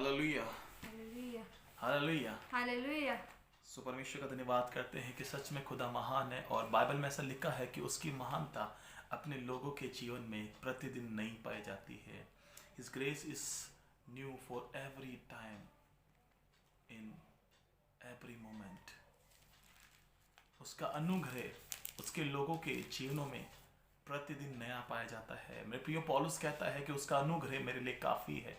Hallelujah, hallelujah, hallelujah. Hallelujah. सो परमेश्वर का धन्यवाद करते हैं कि सच में खुदा महान है और बाइबल में ऐसा लिखा है कि उसकी महानता अपने लोगों के जीवन में प्रतिदिन नई पाई जाती है। His grace is new for every time, in every moment. उसका अनुग्रह उसके लोगों के जीवनों में प्रतिदिन नया पाया जाता है। मेरे प्रियो, पौलुस कहता है कि उसका अनुग्रह मेरे लिए काफ़ी है।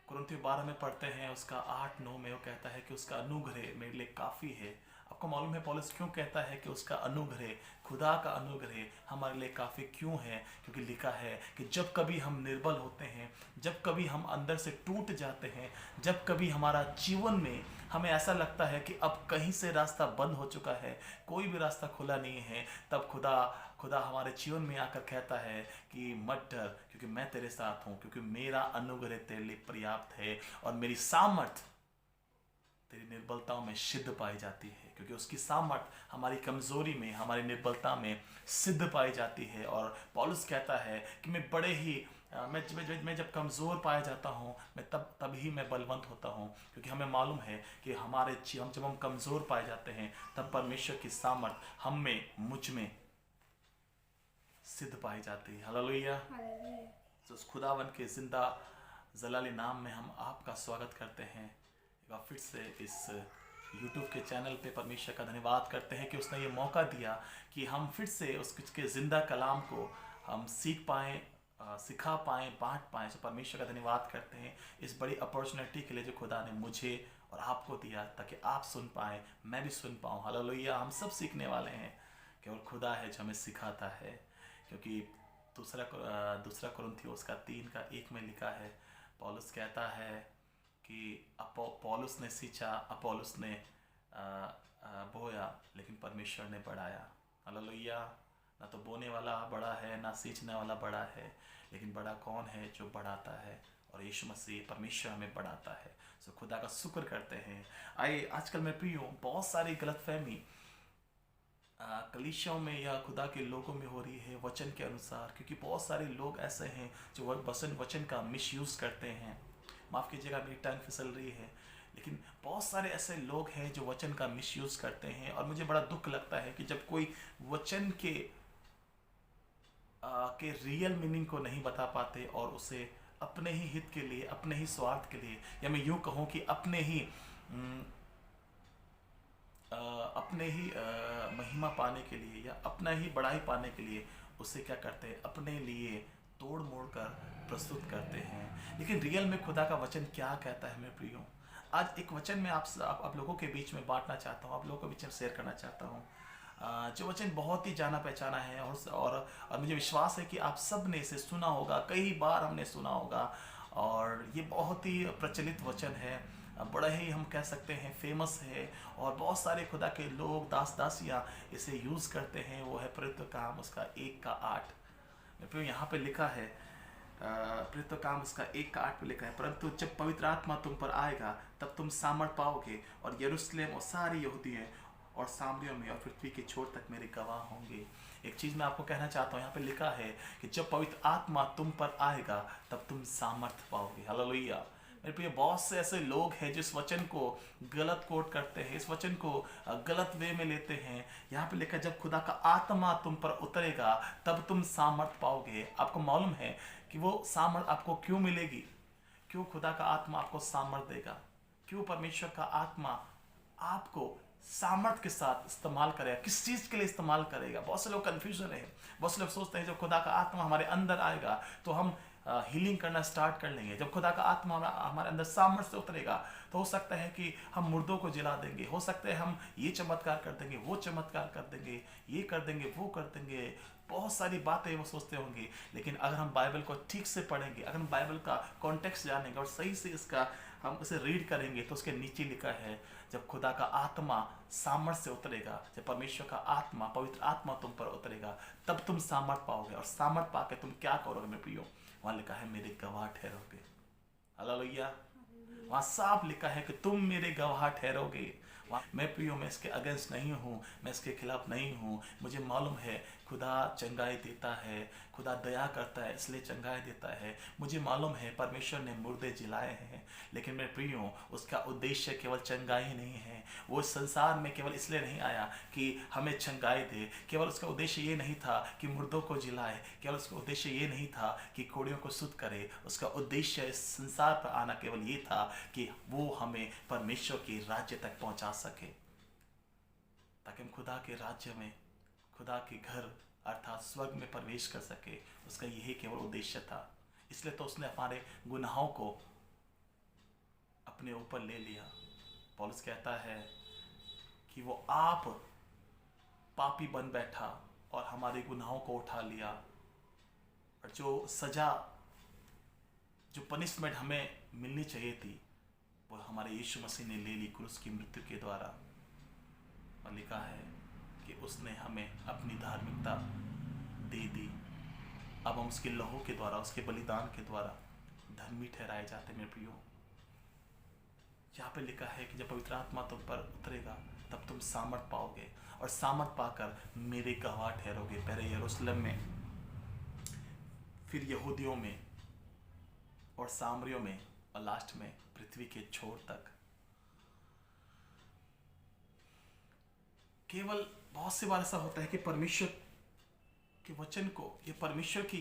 कुरिन्थियों 12 में पढ़ते हैं, उसका 8-9 में वो कहता है कि उसका अनुग्रह मेरे लिए काफ़ी है। आपको मालूम है पौलुस क्यों कहता है कि उसका अनुग्रह, खुदा का अनुग्रह हमारे लिए काफ़ी क्यों है? क्योंकि लिखा है कि जब कभी हम निर्बल होते हैं, जब कभी हम अंदर से टूट जाते हैं, जब कभी हमारा जीवन में हमें ऐसा लगता है कि अब कहीं से रास्ता बंद हो चुका है, कोई भी रास्ता खुला नहीं है, तब खुदा खुदा हमारे जीवन में आकर कहता है कि मत डर, क्योंकि मैं तेरे साथ हूँ, क्योंकि मेरा अनुग्रह तेरे लिए पर्याप्त है और मेरी सामर्थ तेरी निर्बलताओं में सिद्ध पाई जाती है। क्योंकि उसकी सामर्थ हमारी कमजोरी में, हमारी निर्बलता में सिद्ध पाई जाती है। और पौलुस कहता है कि मैं बड़े ही मैं जब कमज़ोर पाया जाता हूँ, मैं तभी मैं बलवंत होता हूँ। क्योंकि हमें मालूम है कि जब हम कमज़ोर पाए जाते हैं, तब परमेश्वर की सामर्थ हम में, मुझ में सिद्ध पाई जाती है। हालेलुया। हालेलुया। तो उस खुदावन के जिंदा जलाली नाम में हम आपका स्वागत करते हैं। एक बार फिर से इस YouTube के चैनल पे परमेश्वर का धन्यवाद करते हैं कि उसने ये मौका दिया कि हम फिर से उसके जिंदा कलाम को हम सीख पाएँ, सिखा पाएँ, बांट पाएँ। तो परमेश्वर का धन्यवाद करते हैं इस बड़ी अपॉर्चुनिटी के लिए जो खुदा ने मुझे और आपको दिया, ताकि आप सुन पाएँ, मैं भी सुन पाऊँ। हालेलुया। हम सब सीखने वाले हैं, केवल खुदा है जो हमें सिखाता है। क्योंकि दूसरा कुरिन्थियों उसका 3:1 में लिखा है, पौलुस कहता है कि पौलुस ने सींचा, अपोलोस ने बोया, लेकिन परमेश्वर ने बढ़ाया। हालेलुया। ना तो बोने वाला बड़ा है, ना सींचने वाला बड़ा है, लेकिन बड़ा कौन है? जो बढ़ाता है, और यीशु मसीह परमेश्वर हमें बढ़ाता है। सो खुदा का शुक्र करते हैं। आइए, आजकल मैं प्रियो बहुत सारी गलतफहमी कलीसियाओं में या खुदा के लोगों में हो रही है वचन के अनुसार। क्योंकि बहुत सारे लोग ऐसे हैं जो वचन का मिसयूज़ करते हैं। माफ़ कीजिएगा, मेरी टंग फिसल रही है, लेकिन बहुत सारे ऐसे लोग हैं जो वचन का मिसयूज़ करते हैं। और मुझे बड़ा दुख लगता है कि जब कोई वचन के रियल मीनिंग को नहीं बता पाते और उसे अपने ही हित के लिए, अपने ही स्वार्थ के लिए, या मैं यूँ कहूँ कि अपने ही महिमा पाने के लिए या अपना ही बड़ाई पाने के लिए उसे क्या करते हैं? अपने लिए तोड़ मोड़ कर प्रस्तुत करते हैं। लेकिन रियल में खुदा का वचन क्या कहता है? मेरे प्रियो, आज एक वचन में आप लोगों के बीच में बांटना चाहता हूँ, आप लोगों के बीच में शेयर करना चाहता हूँ। जो वचन बहुत ही जाना पहचाना है और मुझे विश्वास है कि आप सब ने इसे सुना होगा, कई बार हमने सुना होगा, और ये बहुत ही प्रचलित वचन है, बड़ा ही हम कह सकते हैं फेमस है, और बहुत सारे खुदा के लोग, दास दासियाँ इसे यूज़ करते हैं। वो है प्रेरित काम उसका 1:8। फिर यहाँ पे लिखा है, प्रेरित काम उसका 1:8 पे लिखा है, परंतु जब पवित्र आत्मा तुम पर आएगा तब तुम सामर्थ पाओगे, और यरूशलेम और सारी यहूदियों और सामरियों में और पृथ्वी के छोर तक मेरे गवाह होंगे। एक चीज़ मैं आपको कहना चाहता हूँ, यहाँ पे लिखा है कि जब पवित्र आत्मा तुम पर आएगा तब तुम सामर्थ पाओगे। हालेलुया। मेरे प्रिय, बहुत से ऐसे लोग हैं जिस वचन को गलत कोट करते हैं, इस वचन को गलत वे में लेते हैं। यहाँ पे लिखा है, जब खुदा का आत्मा तुम पर उतरेगा तब तुम सामर्थ पाओगे। आपको मालूम है कि वो सामर्थ आपको क्यों मिलेगी? क्यों खुदा का आत्मा आपको सामर्थ देगा? क्यों परमेश्वर का आत्मा आपको सामर्थ के साथ इस्तेमाल करेगा? किस चीज़ के लिए इस्तेमाल करेगा? बहुत से लोग कन्फ्यूजन है। बहुत से लोग सोचते हैं जब खुदा का आत्मा हमारे अंदर आएगा तो हम हीलिंग करना स्टार्ट कर लेंगे। जब खुदा का आत्मा हमारे अंदर सामर्थ्य से उतरेगा तो हो सकता है कि हम मुर्दों को जिला देंगे, हो सकता है हम ये चमत्कार कर देंगे, वो चमत्कार कर देंगे, ये कर देंगे, वो कर देंगे। बहुत सारी बातें वो सोचते होंगे। लेकिन अगर हम बाइबल को ठीक से पढ़ेंगे, अगर हम बाइबल का कॉन्टेक्स्ट जानेंगे और सही से हम उसे रीड करेंगे, तो उसके नीचे लिखा है, जब खुदा का आत्मा सामर्थ से उतरेगा, जब परमेश्वर का आत्मा, पवित्र आत्मा तुम पर उतरेगा, तब तुम सामर्थ पाओगे। और सामर्थ पाके तुम क्या करोगे मेरे प्रियो? वहाँ लिखा है, मेरे गवाह ठहरोगे। हालेलुया। वहाँ साफ लिखा है कि तुम मेरे गवाह ठहरोगे। मैं प्रियो, मैं इसके अगेंस्ट नहीं हूँ, मैं इसके खिलाफ नहीं हूँ। मुझे मालूम है खुदा चंगाई देता है, खुदा दया करता है इसलिए चंगाई देता है। मुझे मालूम है परमेश्वर ने मुर्दे जिलाए हैं, लेकिन मैं प्रियो उसका उद्देश्य केवल चंगाई नहीं है। वो इस संसार में केवल इसलिए नहीं आया कि हमें चंगाई दे, केवल उसका उद्देश्य ये नहीं था कि मुर्दों को जिलाए, केवल उसका उद्देश्य ये नहीं था कि कोड़ियों को शुद्ध करे। उसका उद्देश्य इस संसार पर आना केवल ये था कि वो हमें परमेश्वर के राज्य तक पहुंचा सके, ताकि हम खुदा के राज्य में, खुदा के घर अर्थात स्वर्ग में प्रवेश कर सके। उसका यही केवल उद्देश्य था। इसलिए तो उसने हमारे गुनाहों को अपने ऊपर ले लिया। पौलुस कहता है कि वो आप पापी बन बैठा और हमारे गुनाहों को उठा लिया, और जो सजा, जो पनिशमेंट हमें मिलनी चाहिए थी, वो हमारे यीशु मसीह ने ले ली क्रूस की मृत्यु के द्वारा। और लिखा है कि उसने हमें अपनी धार्मिकता दे दी। अब हम उसके लहू के द्वारा, उसके बलिदान के द्वारा धर्मी ठहराए जाते। मेरे प्रियो, यहाँ पे लिखा है कि जब पवित्र आत्मा तुम पर उतरेगा तब तुम सामर्थ पाओगे, और सामर्थ पाकर मेरे गवाह ठहरोगे। पहले यरूशलेम में, फिर यहूदियों में और सामरियों में, और लास्ट में पृथ्वी के छोर तक। केवल बहुत सी बार ऐसा होता है कि परमेश्वर के वचन को, ये परमेश्वर की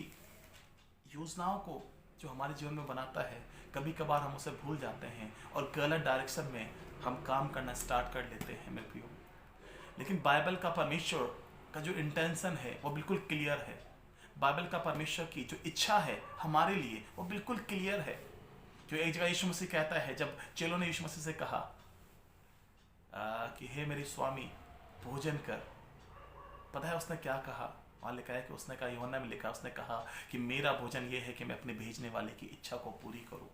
योजनाओं को जो हमारे जीवन में बनाता है, कभी कभार हम उसे भूल जाते हैं और गलत डायरेक्शन में हम काम करना स्टार्ट कर लेते हैं मेरे प्रियो। लेकिन बाइबल का परमेश्वर का जो इंटेंशन है वो बिल्कुल क्लियर है। बाइबल का परमेश्वर की जो इच्छा है हमारे लिए वो बिल्कुल क्लियर है। जो एक जगह यीशु मसीह कहता है, जब चेलों ने यीशु मसीह से कहा कि हे मेरे स्वामी भोजन कर, पता है उसने क्या कहा? वहाँ लिखा है कि उसने कहा, यूहन्ना में लिखा, उसने कहा कि मेरा भोजन ये है कि मैं अपने भेजने वाले की इच्छा को पूरी करूं।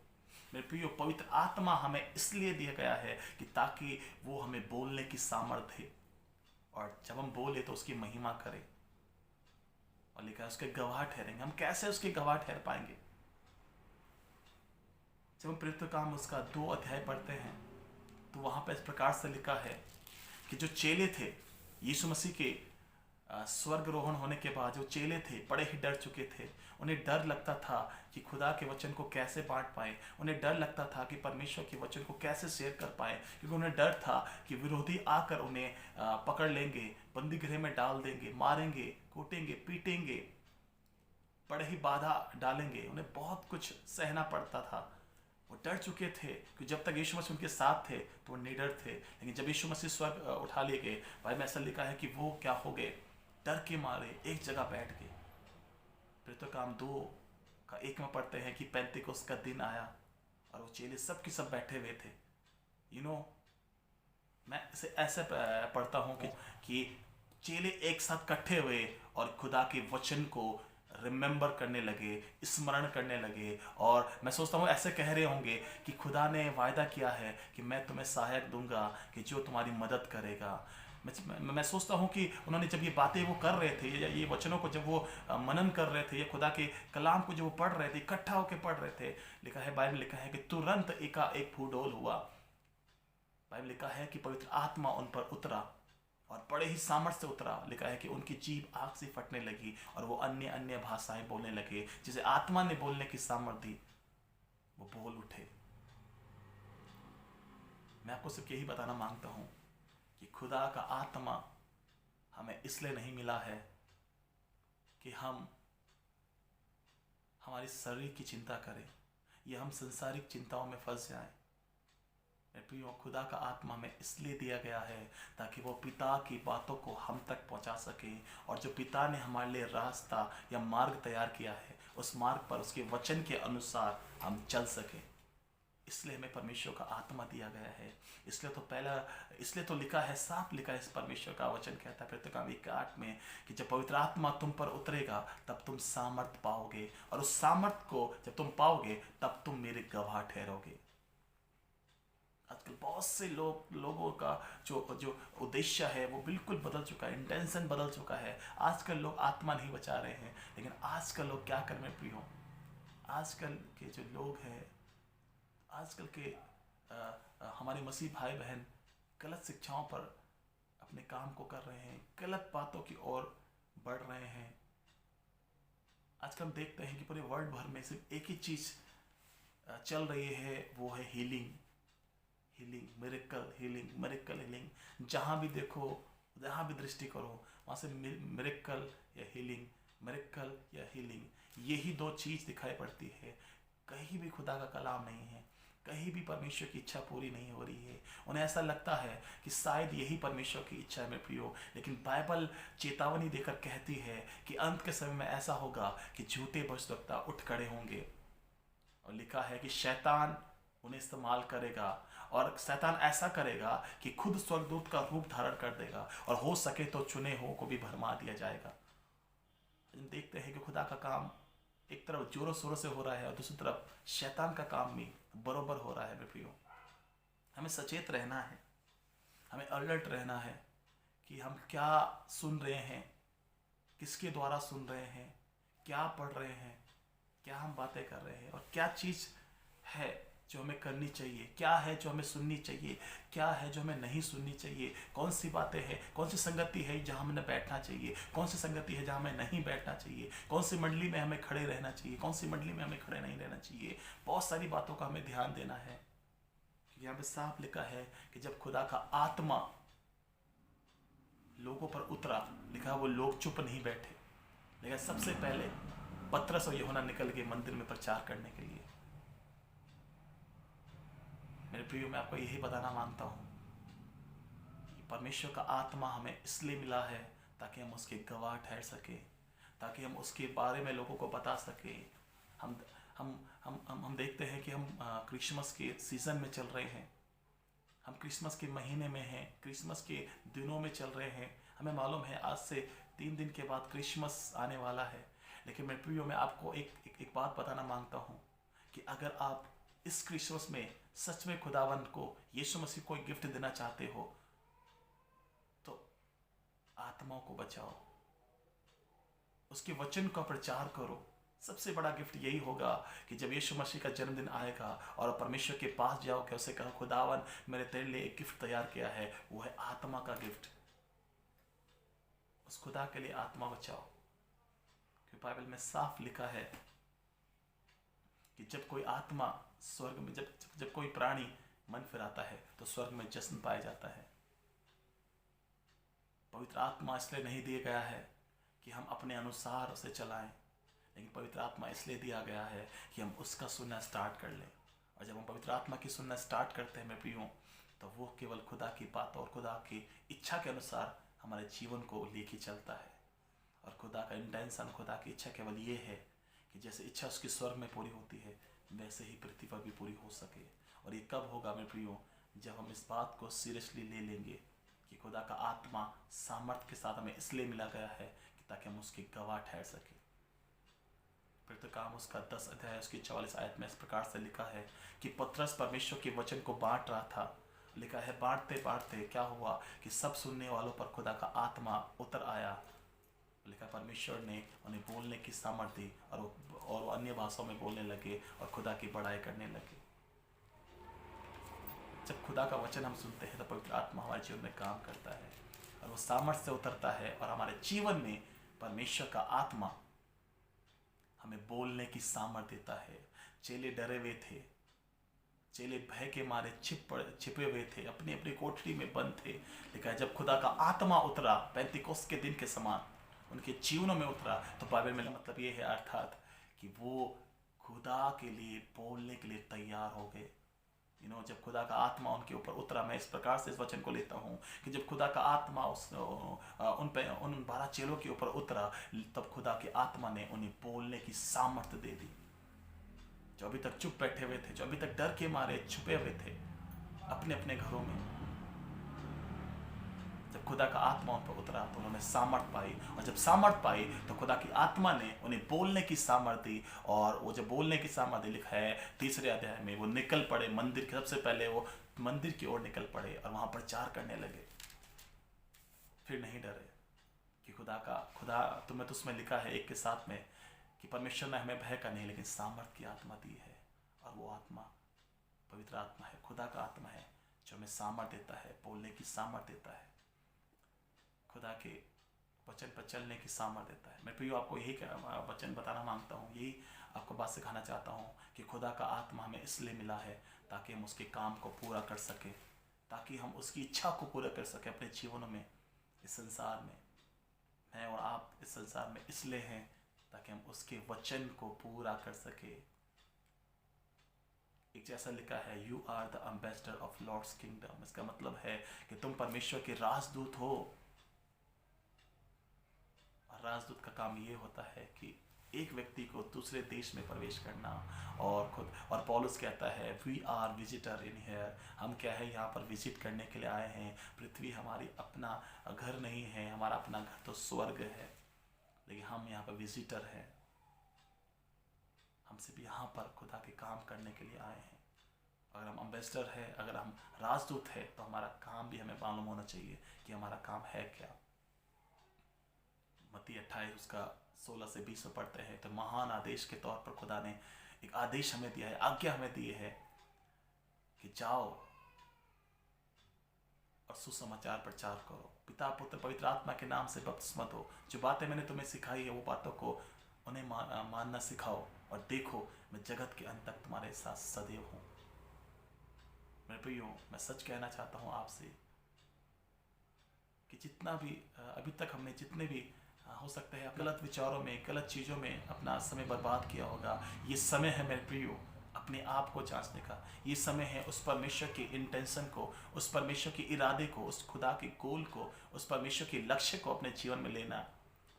मेरे प्रियो, पवित्र आत्मा हमें इसलिए दिया गया है कि ताकि वो हमें बोलने की सामर्थ्य दे, और जब हम बोले तो उसकी महिमा करें। और लिखा है उसके गवाह ठहरेंगे। हम कैसे उसके गवाह ठहर पाएंगे? जब हम प्रेरित काम उसका 2 अध्याय पढ़ते हैं तो वहाँ पर इस प्रकार से लिखा है कि जो चेले थे यीशु मसीह के स्वर्गरोहण होने के बाद, जो चेले थे बड़े ही डर चुके थे। उन्हें डर लगता था कि खुदा के वचन को कैसे बांट पाए, उन्हें डर लगता था कि परमेश्वर के वचन को कैसे शेयर कर पाए, क्योंकि उन्हें डर था कि विरोधी आकर उन्हें पकड़ लेंगे, बंदी गृह में डाल देंगे, मारेंगे, कूटेंगे, पीटेंगे, बड़े ही बाधा डालेंगे। उन्हें बहुत कुछ सहना पड़ता था। वो डर चुके थे कि जब तक यीशु मसीह उनके साथ थे तो वो निडर थे, लेकिन जब यीशु मसीह स्वर्ग उठा लिए गए, भाई में ऐसा लिखा है कि वो क्या हो गए? डर के मारे एक जगह बैठ गए। फिर तो काम 2:1 में पढ़ते हैं कि पेंतिकुस्त का दिन आया और वो चेले सब के सब बैठे हुए थे। मैं इसे ऐसे पढ़ता हूँ कि चेले एक साथ इकट्ठे हुए और खुदा के वचन को रिमेंबर करने लगे, स्मरण करने लगे। और मैं सोचता हूँ ऐसे कह रहे होंगे कि खुदा ने वायदा किया है कि मैं तुम्हें सहायक दूंगा कि जो तुम्हारी मदद करेगा। मैं सोचता हूँ कि उन्होंने जब ये बातें वो कर रहे थे, या ये वचनों को जब वो मनन कर रहे थे, या खुदा के कलाम को जब वो पढ़ रहे थे, इकट्ठा होकर पढ़ रहे थे, लिखा है बाइबल लिखा है कि तुरंत एकाएक फूडोल हुआ। बाइबल लिखा है कि पवित्र आत्मा उन पर उतरा और बड़े ही सामर्थ्य से उतरा। लिखा है कि उनकी जीभ आग से फटने लगी और वो अन्य अन्य भाषाएं बोलने लगे। जिसे आत्मा ने बोलने की सामर्थ्य दी, वो बोल उठे। मैं आपको सिर्फ यही बताना मांगता हूं कि खुदा का आत्मा हमें इसलिए नहीं मिला है कि हम हमारी शरीर की चिंता करें या हम संसारिक चिंताओं में फंस जाएं। प्रियो, खुदा का आत्मा हमें इसलिए दिया गया है ताकि वो पिता की बातों को हम तक पहुंचा सके, और जो पिता ने हमारे लिए रास्ता या मार्ग तैयार किया है उस मार्ग पर उसके वचन के अनुसार हम चल सके। इसलिए हमें परमेश्वर का आत्मा दिया गया है। इसलिए तो लिखा है, साफ लिखा है, इस परमेश्वर का वचन कहता है प्रेरितों 1:8 में कि जब पवित्र आत्मा तुम पर उतरेगा तब तुम सामर्थ पाओगे, और उस सामर्थ को जब तुम पाओगे तब तुम मेरे गवाह ठहरोगे। आजकल बहुत से लोगों का जो उद्देश्य है वो बिल्कुल बदल चुका है, इंटेंशन बदल चुका है। आजकल लोग आत्मा नहीं बचा रहे हैं, लेकिन आजकल लोग क्या कर रहे प्रियो? आजकल के जो लोग हैं, आजकल के हमारे मसीह भाई बहन गलत शिक्षाओं पर अपने काम को कर रहे हैं, गलत बातों की ओर बढ़ रहे हैं। आजकल हम देखते हैं कि पूरे वर्ल्ड भर में सिर्फ एक ही चीज चल रही है, वो है healing, healing, miracle, healing, miracle, healing. जहां भी देखो, जहां भी दृष्टि करो, वहां से मिरेकल या हीलिंग, मिरेकल या हीलिंग, यही दो चीज दिखाई पड़ती है। कहीं भी खुदा का कलाम नहीं है, कहीं भी परमेश्वर की इच्छा पूरी नहीं हो रही है। उन्हें ऐसा लगता है कि शायद यही परमेश्वर की इच्छा है मेरे प्रियो, लेकिन बाइबल चेतावनी देकर कहती है कि अंत के समय में ऐसा होगा कि झूठे भविष्यवक्ता उठ खड़े होंगे, और लिखा है कि शैतान उन्हें इस्तेमाल करेगा, और शैतान ऐसा करेगा कि खुद स्वर्गदूत का रूप धारण कर देगा, और हो सके तो चुने हुओं को भी भरमा दिया जाएगा। देखते हैं कि खुदा का काम एक तरफ जोरों शोरों से हो रहा है और दूसरी तरफ शैतान का काम भी बरोबर हो रहा है मेरे प्रियो। हमें सचेत रहना है, हमें अलर्ट रहना है कि हम क्या सुन रहे हैं, किसके द्वारा सुन रहे हैं, क्या पढ़ रहे हैं, क्या हम बातें कर रहे हैं, और क्या चीज़ है जो हमें करनी चाहिए, क्या है जो हमें सुननी चाहिए, क्या है जो हमें नहीं सुननी चाहिए, कौन सी बातें हैं, कौन सी संगति है जहाँ हमें बैठना चाहिए, कौन सी संगति है जहाँ हमें नहीं बैठना चाहिए, कौन सी मंडली में हमें खड़े रहना चाहिए, कौन सी मंडली में हमें खड़े नहीं रहना चाहिए। बहुत सारी बातों का हमें ध्यान देना है। यहाँ पे साफ लिखा है कि जब खुदा का आत्मा लोगों पर उतरा, लिखा वो लोग चुप नहीं बैठे, लेकिन सबसे पहले पतरस और यूहन्ना निकल गए मंदिर में प्रचार करने के लिए। मेरे प्रियो, मैं आपको यही बताना मांगता हूँ कि परमेश्वर का आत्मा हमें इसलिए मिला है ताकि हम उसके गवाह ठहर सके, ताकि हम उसके बारे में लोगों को बता सके। हम देखते हैं कि हम क्रिसमस के सीज़न में चल रहे हैं, हम क्रिसमस के महीने में हैं, क्रिसमस के दिनों में चल रहे हैं। हमें मालूम है आज से 3 दिन के बाद क्रिसमस आने वाला है, लेकिन मेरे प्रियो, मैं आपको एक बात बताना मांगता हूँ कि अगर आप इस क्रिसमस में सच में खुदावंद को, यीशु मसीह को गिफ्ट देना चाहते हो, तो आत्माओं को बचाओ, उसके वचन का प्रचार करो। सबसे बड़ा गिफ्ट यही होगा कि जब यीशु मसीह का जन्मदिन आएगा और परमेश्वर के पास जाओगे, उसे कहो खुदावन मैंने तेरे लिए एक गिफ्ट तैयार किया है, वो है आत्मा का गिफ्ट। उस खुदा के लिए आत्मा बचाओ, क्योंकि बाइबल में साफ लिखा है कि जब कोई आत्मा स्वर्ग में, जब कोई प्राणी मन फिराता है तो स्वर्ग में जश्न पाया जाता है। पवित्र आत्मा इसलिए नहीं दिया गया है कि हम अपने अनुसार उसे चलाएं, लेकिन पवित्र आत्मा इसलिए दिया गया है कि हम उसका सुनना स्टार्ट कर लें। और जब हम पवित्र आत्मा की सुनना स्टार्ट करते हैं मेरे प्रियो, तो वो केवल खुदा की बात और खुदा की इच्छा के अनुसार हमारे जीवन को लेके चलता है। और खुदा का इंटेंशन, खुदा की इच्छा केवल ये है कि जैसे इच्छा उसकी स्वर्ग में पूरी होती है, वैसे ही पृथ्वी पर भी पूरी हो सके। और ये कब होगा मेरे प्रियो? जब हम इस बात को सीरियसली ले लेंगे कि खुदा का आत्मा सामर्थ्य के साथ हमें इसलिए मिला गया है कि ताकि हम उसके गवाह ठहर सके। काम उसका 10 अध्याय उसकी 44 आयत में इस प्रकार से लिखा है कि पतरस परमेश्वर के वचन को बांट रहा था। लिखा है बांटते बांटते क्या हुआ कि सब सुनने वालों पर खुदा का आत्मा उतर आया। लिखा परमेश्वर ने उन्हें बोलने की सामर्थ्य दी और वो अन्य भाषाओं में बोलने लगे और खुदा की बड़ाई करने लगे। जब खुदा का वचन हम सुनते हैं तो पवित्र आत्मा हमारे जीवन में काम करता है और वो सामर्थ्य से उतरता है और हमारे जीवन में परमेश्वर का आत्मा हमें बोलने की सामर्थ्य देता है। चेले डरे हुए थे, चेले भय के मारे छिपे हुए थे, अपनी अपनी कोठरी में बंद थे। लेकिन जब खुदा का आत्मा उतरा पेंतिकोस्त के दिन के समान उनके जीवनों में उतरा, तो बाइबल में मतलब ये है अर्थात कि वो खुदा के लिए बोलने के लिए तैयार हो गए। जब खुदा का आत्मा उनके ऊपर उतरा, मैं इस प्रकार से इस वचन को लेता हूँ कि जब खुदा का आत्मा उन 12 चेलों के ऊपर उतरा, तब खुदा की आत्मा ने उन्हें बोलने की सामर्थ्य दे दी। जो अभी तक चुप बैठे हुए थे, जो अभी तक डर के मारे छुपे हुए थे अपने अपने घरों में, जब खुदा का आत्मा उन पर उतरा तो उन्होंने सामर्थ पाई, और जब सामर्थ पाई तो खुदा की आत्मा ने उन्हें बोलने की सामर्थ दी। और वो जब बोलने की सामर्थ लिखा है 3 अध्याय में, वो निकल पड़े मंदिर के, सबसे पहले वो मंदिर की ओर निकल पड़े और वहां प्रचार करने लगे। फिर नहीं डरे कि खुदा तुम्हें तो उसमें लिखा है 1 के 7 में कि परमेश्वर ने हमें भय का नहीं लेकिन सामर्थ की आत्मा दी है। और वो आत्मा पवित्र आत्मा है, खुदा का आत्मा है जो हमें सामर्थ्य देता है, बोलने की सामर्थ्य देता है, खुदा के वचन पर चलने की सामर्थ्य देता है। मैं प्रियो आपको यही वचन बताना मांगता हूँ, यही आपको बात सिखाना चाहता हूँ कि खुदा का आत्मा हमें इसलिए मिला है ताकि हम उसके काम को पूरा कर सकें, ताकि हम उसकी इच्छा को पूरा कर सकें अपने जीवनों में, इस संसार में। मैं और आप इस संसार में इसलिए हैं ताकि हम उसके वचन को पूरा कर सके। एक जैसा लिखा है, you are the ambassador of Lord's kingdom. इसका मतलब है कि तुम परमेश्वर के राजदूत हो। और राजदूत का काम ये होता है कि एक व्यक्ति को दूसरे देश में प्रवेश करना। और पौलुस कहता है, we are visitor in here. हम क्या है, यहाँ पर विजिट करने के लिए आए हैं। पृथ्वी हमारी अपना घर नहीं है, हमारा अपना घर तो स्वर्ग है, लेकिन हम यहाँ पर विजिटर हैं। हम सिर्फ यहाँ पर खुदा के काम करने के लिए आए हैं। अगर हम एम्बेसडर है, अगर हम राजदूत है, तो हमारा काम भी हमें मालूम होना चाहिए कि हमारा काम है क्या। मत्ती 28 उसका 16 से 20 में पढ़ते हैं तो महान आदेश के तौर पर खुदा ने एक आदेश हमें दिया है, आज्ञा हमें दी है कि जाओ और सुसमाचार प्रचार करो, पिता पुत्र पवित्र आत्मा के नाम से बपतिस्मा दो। जो बातें मैंने तुम्हें सिखाई है वो बातों को उन्हें मानना सिखाओ, और देखो मैं जगत के अंत तक तुम्हारे साथ सदैव हूँ। मेरे प्रियो, मैं सच कहना चाहता हूँ आपसे कि जितना भी अभी तक हमने जितने भी हो सकता है गलत विचारों में, गलत चीज़ों में अपना समय बर्बाद किया होगा, ये समय है मेरे प्रियो अपने आप को जांचने का। ये समय है उस परमेश्वर के इंटेंशन को, उस परमेश्वर के इरादे को, उस खुदा के गोल को, उस परमेश्वर के लक्ष्य को अपने जीवन में लेना।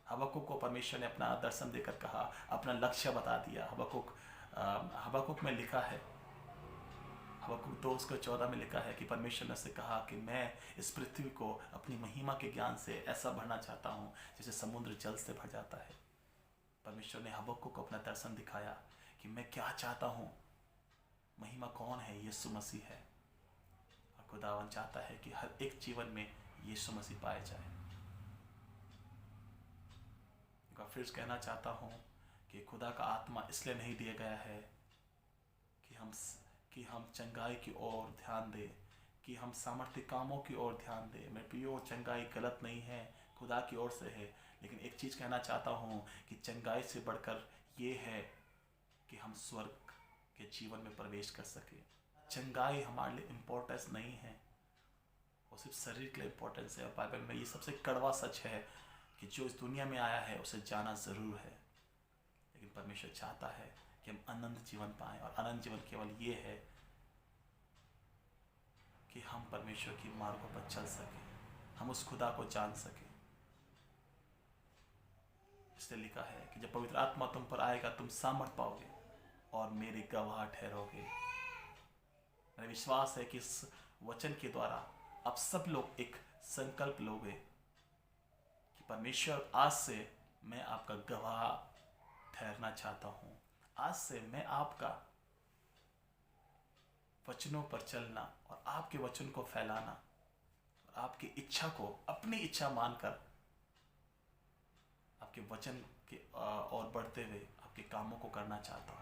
हबक्कुक को परमेश्वर ने अपना दर्शन देकर कहा, अपना लक्ष्य बता दिया। हबक्कुक में लिखा है, हबक्कुक 2:14 में लिखा है कि परमेश्वर ने उससे कहा कि मैं इस पृथ्वी को अपनी महिमा के ज्ञान से ऐसा भरना चाहता हूँ जैसे समुद्र जल से भर जाता है। परमेश्वर ने हबक्कुक को अपना दर्शन दिखाया कि मैं क्या चाहता हूँ। महिमा कौन है? यीशु मसीह है। और खुदावन चाहता है कि हर एक जीवन में यीशु मसीह पाए जाए। फिर कहना चाहता हूँ कि खुदा का आत्मा इसलिए नहीं दिया गया है कि हम चंगाई की ओर ध्यान दें, कि हम सामर्थ्य कामों की ओर ध्यान दें। मैं प्रियो, चंगाई गलत नहीं है, खुदा की ओर से है। लेकिन एक चीज़ कहना चाहता हूँ कि चंगाई से बढ़कर ये है कि हम स्वर्ग के जीवन में प्रवेश कर सके। चंगाई हमारे लिए इम्पोर्टेंस नहीं है, वो सिर्फ शरीर के लिए इम्पोर्टेंस है। और बाइबल में ये सबसे कड़वा सच है कि जो इस दुनिया में आया है उसे जाना ज़रूर है, लेकिन परमेश्वर चाहता है कि हम अनंत जीवन पाएं। और अनंत जीवन केवल ये है कि हम परमेश्वर की मार्गों पर चल सकें, हम उस खुदा को जान सकें। इसलिए लिखा है कि जब पवित्र आत्मा तुम पर आएगा तुम सामर्थ पाओगे और मेरे गवाह ठहरोगे। मेरा विश्वास है कि इस वचन के द्वारा आप सब लोग एक संकल्प लोगे कि परमेश्वर, आज से मैं आपका गवाह ठहरना चाहता हूँ। आज से मैं आपका वचनों पर चलना और आपके वचन को फैलाना और आपकी इच्छा को अपनी इच्छा मानकर आपके वचन के और बढ़ते हुए आपके कामों को करना चाहता हूँ।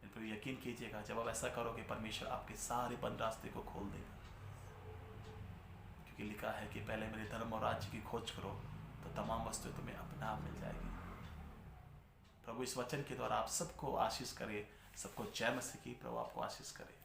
इन पर यकीन कीजिएगा, जब आप ऐसा करोगे परमेश्वर आपके सारे बंद रास्ते को खोल देगा। क्योंकि लिखा है कि पहले मेरे धर्म और राज्य की खोज करो तो तमाम वस्तुएं तुम्हें अपने आप मिल जाएगी। प्रभु इस वचन के द्वारा आप सबको आशीष करे, सबको जय मसीह की। प्रभु आपको आशीष करे।